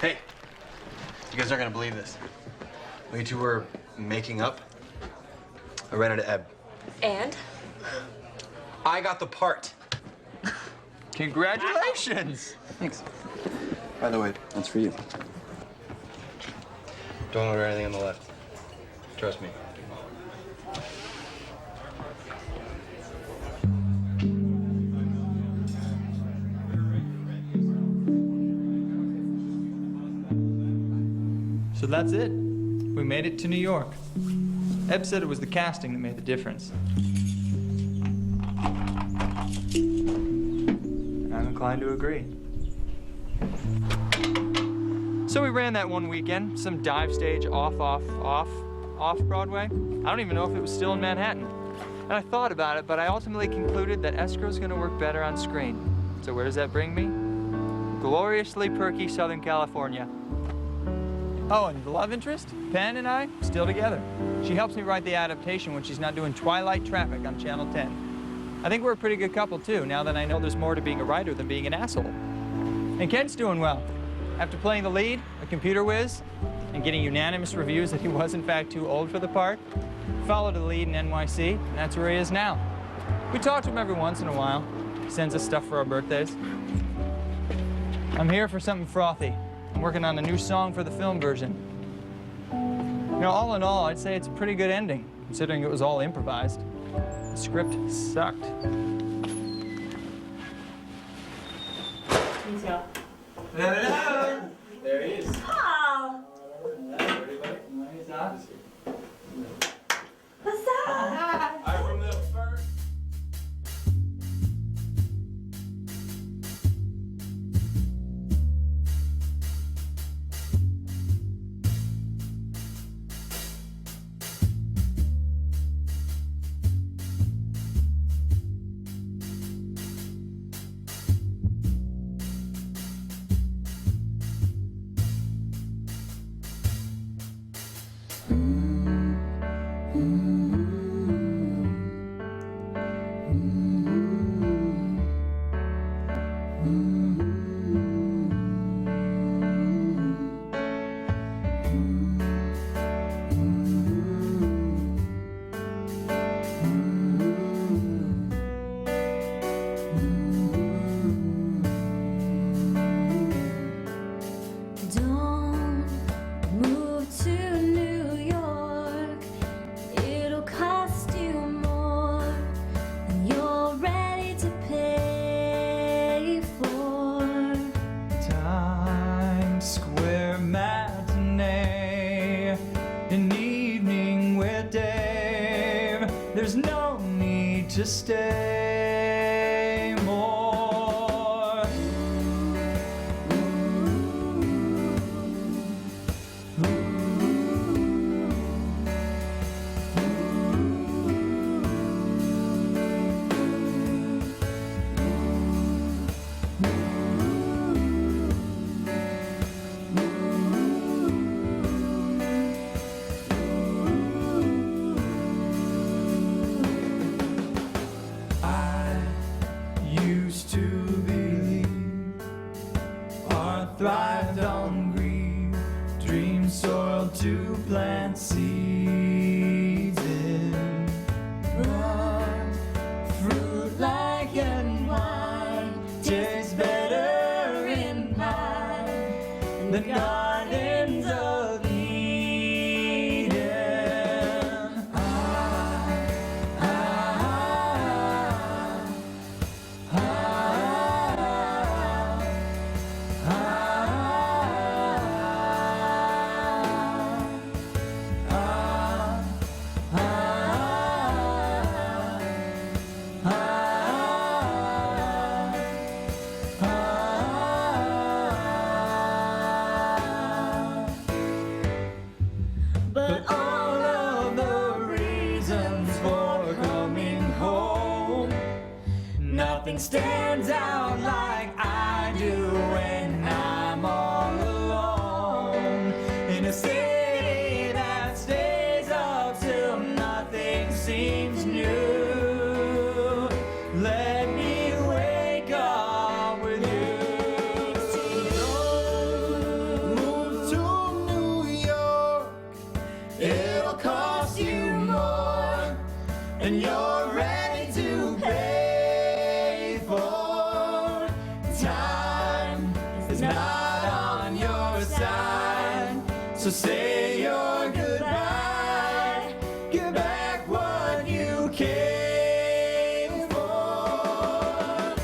Hey, you guys aren't gonna believe this. We two were making up. I ran into Eb. And? I got the part. Congratulations. Thanks. By the way, that's for you. Don't order anything on the left. Trust me. So that's it. We made it to New York. Eb said it was the casting that made the difference. I'm inclined to agree. So we ran that one weekend, some dive stage off Broadway. I don't even know if it was still in Manhattan. And I thought about it, but I ultimately concluded that escrow's gonna work better on screen. So where does that bring me? Gloriously perky Southern California. Oh, and the love interest? Penn and I, still together. She helps me write the adaptation when she's not doing Twilight Traffic on Channel 10. I think we're a pretty good couple, too, now that I know there's more to being a writer than being an asshole. And Ken's doing well. After playing the lead, a computer whiz, and getting unanimous reviews that he was, in fact, too old for the part, followed the lead in NYC, and that's where he is now. We talk to him every once in a while. He sends us stuff for our birthdays. I'm here for something frothy. I'm working on a new song for the film version. You know, all in all, I'd say it's a pretty good ending, considering it was all improvised. The script sucked. Hello. There he is. Paul! What's up? I'm from the first. Don't move to New York. It'll cost you more than you're ready to pay for. Times Square matinee, an evening with Dave. There's no need to stay more. I used to believe art thrived on grief, dreams soiled to plant seeds in. But fruit like and wine tastes better in pie than gardens of Eden. But All of the reasons for coming home, nothing stands out like I do when I'm all alone in a city that stays up till nothing seems new. Let me wake up with you. Move to New York. It'll cost you more than you're ready to pay for. Time is not on your side, so say your goodbye. Give back what you came for.